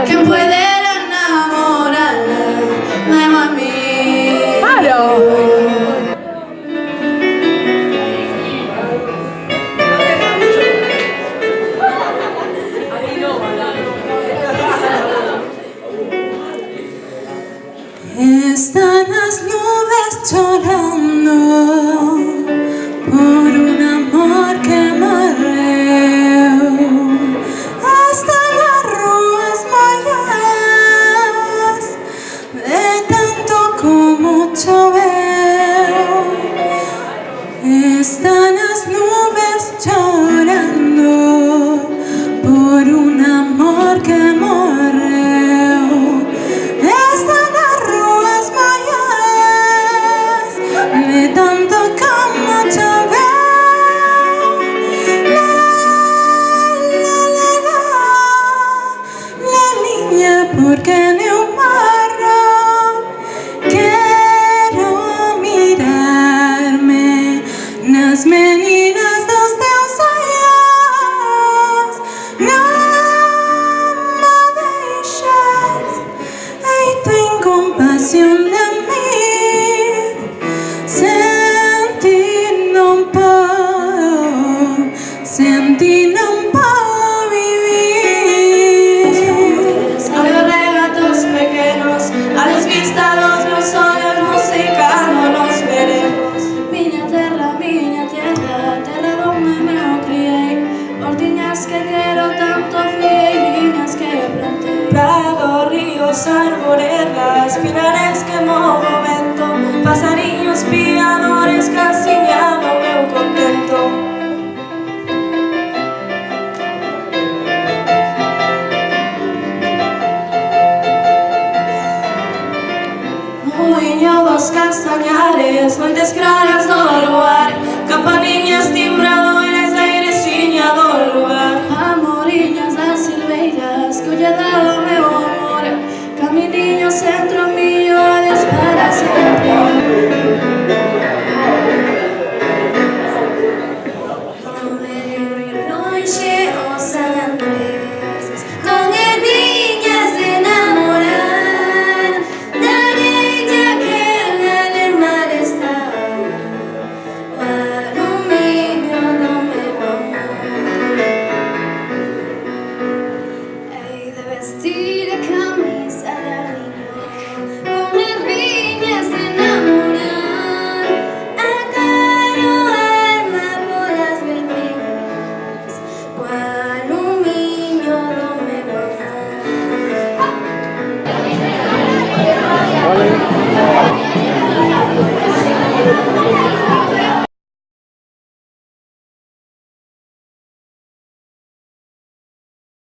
¿Quién puede enamorarla? Nuevo a mí. ¡Claro! Están las nubes llorando por un amor que murió. Están las ruas mojadas de tanto como llover. Están las nubes llorando por un amor que murió. Están las ruas mojadas de tanto como llover. La niña porque ne marro quero mirarme nas meninas dos teus olhos. Não me deixes, ei, tem compaixão de mim. Sem ti não posso, sem ti não puedo vivir. A los regatos pequeños, a los vistados, los ojos, música, no los veremos. Minha terra, terra donde me criei. Ordiñas que quiero tanto fui, líneas que planté. Prado, ríos, arboredas, pinares que movo vento, passarinhos piadores, casinha no meu contento. Moinho dos castañares, noites claras do luar, campaninhas timbradoras da igrexinha do lugar. Amoriñas das silveiras que lle dá o meu amor, camininho centro mío, adeus para sempre. Longe o San Andrés, con ervillas de enamorar, da ella que en el mar está, para un niño no me amor. Hei de vestir